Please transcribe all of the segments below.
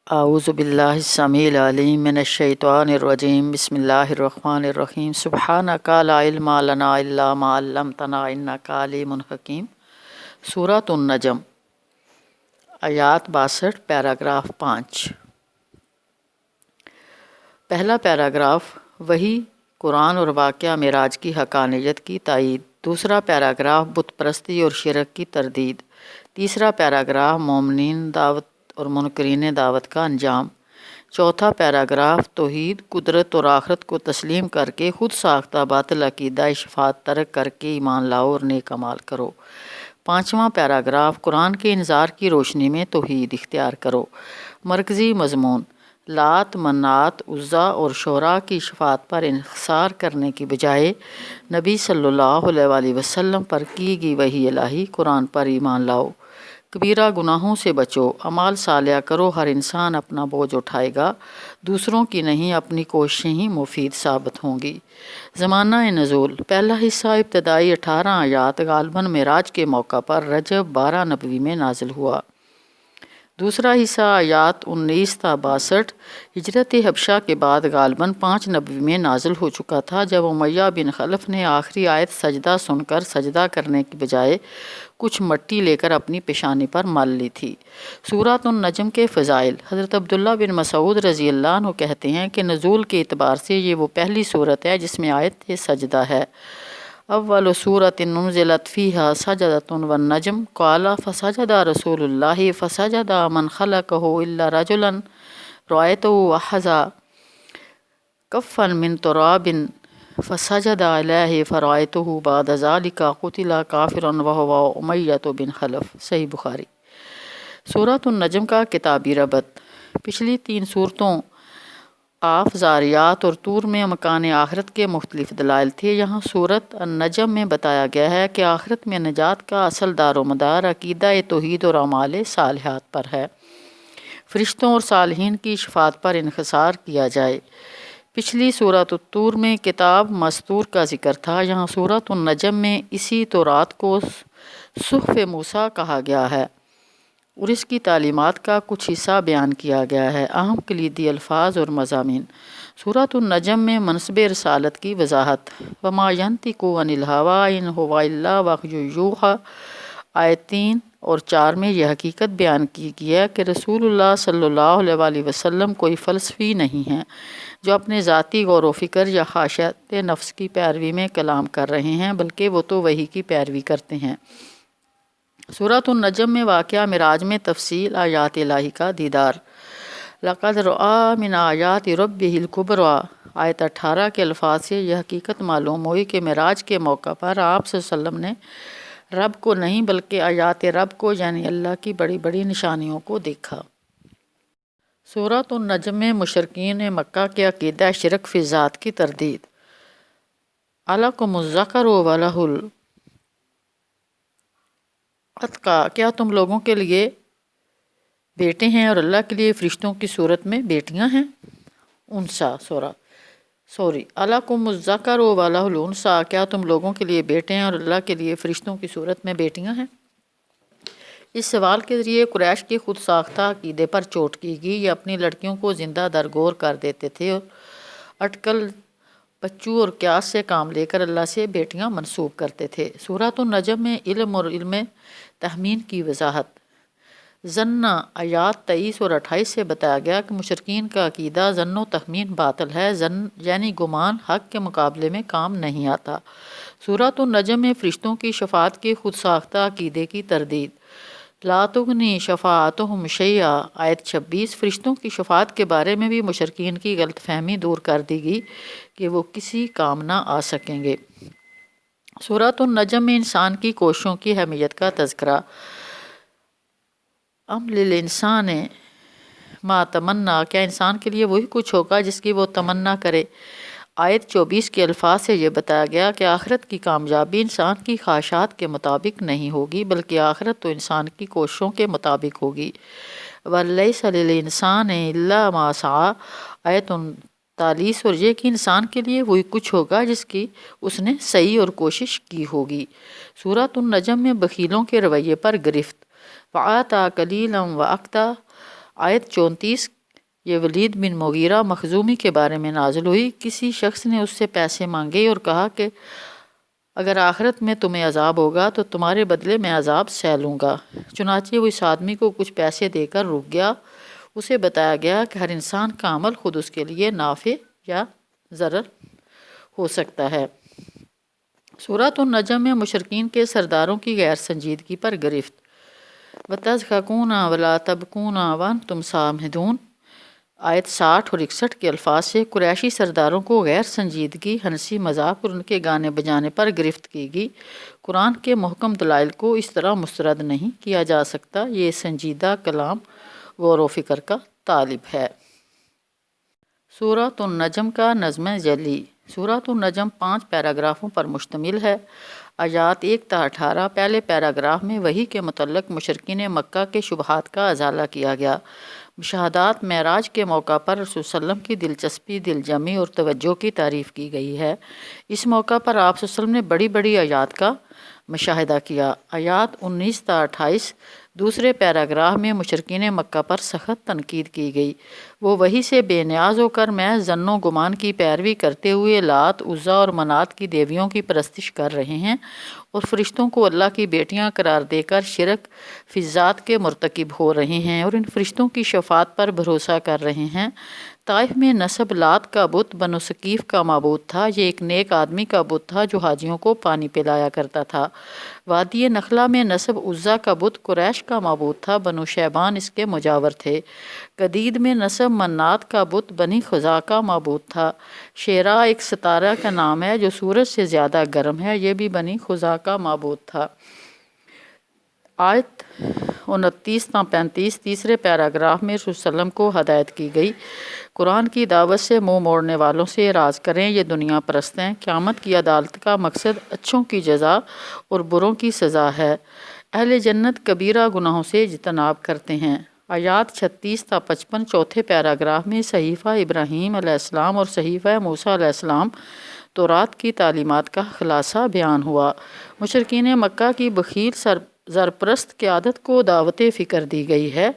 اعوذ باللہ السمیع العلیم من الشیطان الرجیم بسم اللہ الرحمن الرحیم سبحانک لا علم لنا الا ما علمتنا انک علیم حکیم۔ سورۃ النجم، آیات 62، پیراگراف 5۔ پہلا پیراگراف وحی، قرآن اور واقعہ معراج کی حقانیت کی تائید۔ دوسرا پیراگراف بت پرستی اور شرک کی تردید۔ تیسرا پیراگراف مومنین دعوت اور منکرین دعوت کا انجام۔ چوتھا پیراگراف توحید، قدرت اور آخرت کو تسلیم کر کے خود ساختہ باطل عقیدہ شفاعت ترک کر کے ایمان لاؤ اور نیک اعمال کرو۔ پانچواں پیراگراف قرآن کے انذار کی روشنی میں توحید اختیار کرو۔ مرکزی مضمون: لات، منات، عزا اور شعراء کی شفاعت پر انحصار کرنے کی بجائے نبی صلی اللہ علیہ وآلہ وسلم پر کی گئی وحی الہی قرآن پر ایمان لاؤ۔ کبیرہ گناہوں سے بچو، اعمال صالحہ کرو۔ ہر انسان اپنا بوجھ اٹھائے گا، دوسروں کی نہیں، اپنی کوششیں ہی مفید ثابت ہوں گی۔ زمانہ نزول: پہلا حصہ ابتدائی 18 آیات غالباً معراج کے موقع پر رجب 12 نبوی میں نازل ہوا۔ دوسرا حصہ آیات 19 تا 62 ہجرت حبشہ کے بعد غالباً 5 نبوی میں نازل ہو چکا تھا، جب امیہ بن خلف نے آخری آیت سجدہ سن کر سجدہ کرنے کی بجائے کچھ مٹی لے کر اپنی پیشانی پر مل لی تھی۔ سورۃ النجم کے فضائل: حضرت عبداللہ بن مسعود رضی اللہ عنہ کہتے ہیں کہ نزول کے اعتبار سے یہ وہ پہلی صورت ہے جس میں آیت سجدہ ہے۔ اول سورۃ نزلت فیہا سجدۃ والنجم قال فسجد رسول اللہ فسجد من خلقہ الا رجلا رأیتہ اخذ کفا من تراب فسجد علیہ فرأیتہ بعد ذلک قتل کافرا وہو امیہ بن خلف۔ صحیح بخاری۔ سورۃ النجم کا کتابی ربط: پچھلی 3 صورتوں قاف، زاریات اور طور میں مکان آخرت کے مختلف دلائل تھے۔ یہاں سورۃ النجم میں بتایا گیا ہے کہ آخرت میں نجات کا اصل دار و مدار عقیدہ توحید اور اعمال صالحات پر ہے۔ فرشتوں اور صالحین کی شفاعت پر انحصار کیا جائے۔ پچھلی سورۃ الطور میں کتاب مستور کا ذکر تھا، یہاں سورۃ النجم میں اسی تورات کو صحف موسیٰ کہا گیا ہے اور اس کی تعلیمات کا کچھ حصہ بیان کیا گیا ہے۔ اہم کلیدی الفاظ اور مضامین: سورۃ النجم میں منصب رسالت کی وضاحت۔ وما ینطق عن الہویٰ ان ہو الا وحی یوحیٰ۔ آیت 3 اور 4 میں یہ حقیقت بیان کی گئی ہے کہ رسول اللہ صلی اللہ علیہ وآلہ وسلم کوئی فلسفی نہیں ہیں جو اپنے ذاتی غور و فکر یا خواہشات نفس کی پیروی میں کلام کر رہے ہیں، بلکہ وہ تو وحی کی پیروی کرتے ہیں۔ سورۃ النجم میں واقعہ معراج میں تفصیل، آیات الہی کا دیدار۔ لقد رأى من آیات ربہ الکبریٰ۔ آیت 18 کے الفاظ سے یہ حقیقت معلوم ہوئی کہ معراج کے موقع پر آپ صلی اللہ علیہ وسلم نے رب کو نہیں بلکہ آیات رب کو یعنی اللہ کی بڑی بڑی نشانیوں کو دیکھا۔ سورۃ النجم میں مشرکین مکہ کے عقیدہ شرک فی ذات کی تردید۔ الکم الذکر ولہ الانثیٰ، کیا تم لوگوں کے لیے بیٹے ہیں اور اللہ کے لیے فرشتوں کی صورت میں بیٹیاں ہیں؟ الکم الذکر ولہ الانثیٰ، کیا تم لوگوں کے لیے بیٹے ہیں اور اللہ کے لیے فرشتوں کی صورت میں بیٹیاں ہیں؟ اس سوال کے ذریعے قریش کے خود ساختہ عقیدے پر چوٹ کی گئی۔ یہ اپنی لڑکیوں کو زندہ درگور کر دیتے تھے اور اٹکل، بچوں اور قیاس سے کام لے کر اللہ سے بیٹیاں منسوب کرتے تھے۔ سورۃ النجم میں علم اور علم تخمین کی وضاحت۔ ظن، آیات 23 اور 28 سے بتایا گیا کہ مشرکین کا عقیدہ ظن و تخمین باطل ہے۔ ظن یعنی گمان حق کے مقابلے میں کام نہیں آتا۔ سورۃ النجم میں فرشتوں کی شفاعت کے خود ساختہ عقیدے کی تردید۔ لا تغنی شفاعتہم شیئا، آیت 26 فرشتوں کی شفاعت کے بارے میں بھی مشرکین کی غلط فہمی دور کر دی گئی کہ وہ کسی کام نہ آ سکیں گے۔ سورۃ النجم میں انسان کی کوششوں کی اہمیت کا تذکرہ۔ ام للانسان ما تمنا، کیا انسان کے لیے وہی کچھ ہوگا جس کی وہ تمنا کرے؟ آیت 24 کے الفاظ سے یہ بتایا گیا کہ آخرت کی کامیابی انسان کی خواہشات کے مطابق نہیں ہوگی بلکہ آخرت تو انسان کی کوششوں کے مطابق ہوگی۔ وَلَيْسَ لِلْإِنسَانِ إِلَّا مَا سَعَىٰ، آیت 39، اور یہ کہ انسان کے لیے وہی کچھ ہوگا جس کی اس نے صحیح اور کوشش کی ہوگی۔ سورۃ النجم میں بخیلوں کے رویے پر گرفت۔ وَآتَىٰ قَلِيلًا وَأَكْدَىٰ، آیت 34 یہ ولید بن مغیرہ مخزومی کے بارے میں نازل ہوئی۔ کسی شخص نے اس سے پیسے مانگے اور کہا کہ اگر آخرت میں تمہیں عذاب ہوگا تو تمہارے بدلے میں عذاب سہ لوں گا۔ چنانچہ وہ اس آدمی کو کچھ پیسے دے کر رک گیا۔ اسے بتایا گیا کہ ہر انسان کا عمل خود اس کے لیے نافع یا ضرر ہو سکتا ہے۔ سورۃ النجم میں مشرکین کے سرداروں کی غیر سنجیدگی پر گرفت۔ وَتَضْحَكُونَ وَلَا تَبْكُونَ وَأَنْتُمْ سَامِدُونَ آیت 60 اور 61 کے الفاظ سے قریشی سرداروں کو غیر سنجیدگی، ہنسی مذاق اور ان کے گانے بجانے پر گرفت کی گئی۔ قرآن کے محکم دلائل کو اس طرح مسترد نہیں کیا جا سکتا۔ یہ سنجیدہ کلام غور و فکر کا طالب ہے۔ سورۃ النجم کا نظم جلی۔ سورۃ النجم 5 پیراگرافوں پر مشتمل ہے۔ آیات 1 تا 18۔ پہلے پیراگراف میں وحی کے متعلق مشرکین مکہ کے شبہات کا ازالہ کیا گیا۔ مشاہدات معراج کے موقع پر رسول صلی اللہ علیہ وسلم کی دلچسپی، دل جمعی اور توجہ کی تعریف کی گئی ہے۔ اس موقع پر آپ صلی اللہ علیہ وسلم نے بڑی بڑی آیات کا مشاہدہ کیا۔ آیات 19 تا 28۔ دوسرے پیراگراف میں مشرکین مکہ پر سخت تنقید کی گئی۔ وہ وحی سے بے نیاز ہو کر محض ظن و گمان کی پیروی کرتے ہوئے لات، عزیٰ اور منات کی دیویوں کی پرستش کر رہے ہیں اور فرشتوں کو اللہ کی بیٹیاں قرار دے کر شرک فی ذات کے مرتکب ہو رہے ہیں اور ان فرشتوں کی شفاعت پر بھروسہ کر رہے ہیں۔ طائف میں نصب لات کا بت بنو ثقیف کا معبود تھا۔ یہ ایک نیک آدمی کا بت تھا جو حاجیوں کو پانی پلایا کرتا تھا۔ وادی نخلا میں نصب عزیٰ کا بت قریش کا معبود تھا۔ بنو شیبان اس کے مجاور تھے۔ قدید میں نصب منات کا بت بنی خزاعہ کا معبود تھا۔ شیرا ایک ستارہ کا نام ہے جو سورج سے زیادہ گرم ہے، یہ بھی بنی خزاعہ کا معبود تھا۔ آیت 29 تا 35۔ تیسرے پیراگراف میں رسول صلی اللہ علیہ وسلم کو ہدایت کی گئی۔ قرآن کی دعوت سے منہ موڑنے والوں سے اعراض کریں، یہ دنیا پرست ہیں۔ قیامت کی عدالت کا مقصد اچھوں کی جزا اور بروں کی سزا ہے۔ اہل جنت کبیرہ گناہوں سے اجتناب کرتے ہیں۔ آیات 36 تا 55۔ چوتھے پیراگراف میں صحیفہ ابراہیم علیہ السلام اور صحیفہ موسیٰ علیہ السلام تورات کی تعلیمات کا خلاصہ بیان ہوا۔ مشرکین مکہ کی بخیل زرپرست قیادت کو دعوت فکر دی گئی ہے۔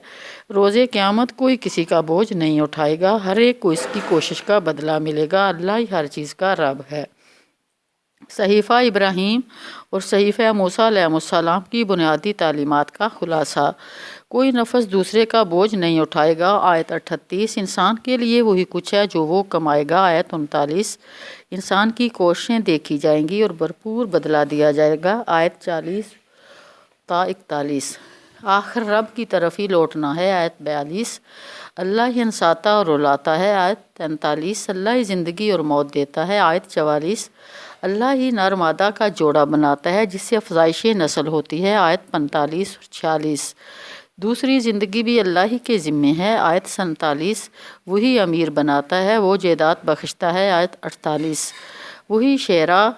روز قیامت کوئی کسی کا بوجھ نہیں اٹھائے گا، ہر ایک کو اس کی کوشش کا بدلہ ملے گا۔ اللہ ہی ہر چیز کا رب ہے۔ صحیفہ ابراہیم اور صحیفہ موسیٰ علیہ السلام کی بنیادی تعلیمات کا خلاصہ۔ کوئی نفس دوسرے کا بوجھ نہیں اٹھائے گا۔ آیت 38۔ انسان کے لیے وہی کچھ ہے جو وہ کمائے گا۔ آیت 39۔ انسان کی کوششیں دیکھی جائیں گی اور بھرپور بدلہ دیا جائے گا۔ آیت 40 تا 41۔ آخر رب کی طرف ہی لوٹنا ہے۔ آیت 42۔ اللہ ہی ہنساتا اور رلاتا ہے۔ آیت 43۔ اللہ ہی زندگی اور موت دیتا ہے۔ آیت 44۔ اللہ ہی نر مادہ کا جوڑا بناتا ہے جس سے افزائش نسل ہوتی ہے۔ آیت 45 اور 46۔ دوسری زندگی بھی اللہ ہی کے ذمے ہے۔ آیت 47۔ وہی امیر بناتا ہے، وہ جائیداد بخشتا ہے۔ آیت 48۔ وہی شعراء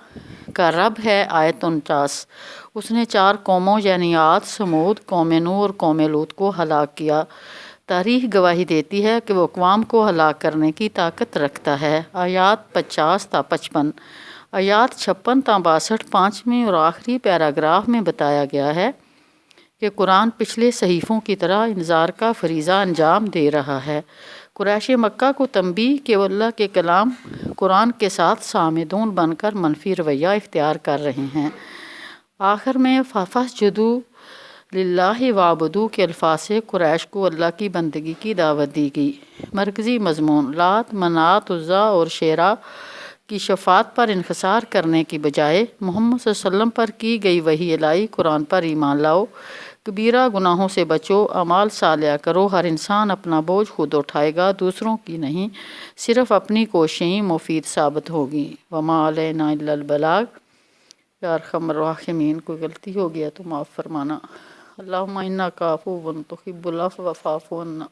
کا رب ہے۔ آیت 49۔ اس نے 4 قوموں یعنی عاد، سمود، قوم نوح اور قوم لوط کو ہلاک کیا۔ تاریخ گواہی دیتی ہے کہ وہ اقوام کو ہلاک کرنے کی طاقت رکھتا ہے۔ آیات 50 تا 55۔ آیات 56 تا 62۔ پانچویں اور آخری پیراگراف میں بتایا گیا ہے کہ قرآن پچھلے صحیفوں کی طرح انذار کا فریضہ انجام دے رہا ہے۔ قریش مکہ کو تنبیہ کہ وہ اللہ کے کلام قرآن کے ساتھ صامدون بن کر منفی رویہ اختیار کر رہے ہیں۔ آخر میں فَاسْجُدُوا لِلَّهِ وَاعْبُدُوا کے الفاظ سے قریش کو اللہ کی بندگی کی دعوت دی گئی۔ مرکزی مضمون: لات، منات، عزیٰ اور شیرا کی شفاعت پر انحصار کرنے کی بجائے محمد صلی اللہ علیہ وسلم پر کی گئی وحی الہی قرآن پر ایمان لاؤ، کبیرہ گناہوں سے بچو، اعمال صالحہ کرو۔ ہر انسان اپنا بوجھ خود اٹھائے گا، دوسروں کی نہیں۔ صرف اپنی کوششیں مفید ثابت ہوگی۔ وما علینا الا البلاغ۔ یا ارحم الراحمین، کوئی غلطی ہو گیا تو معاف فرمانا۔ اللہم انک عفو تحب العفو فاعف عنا۔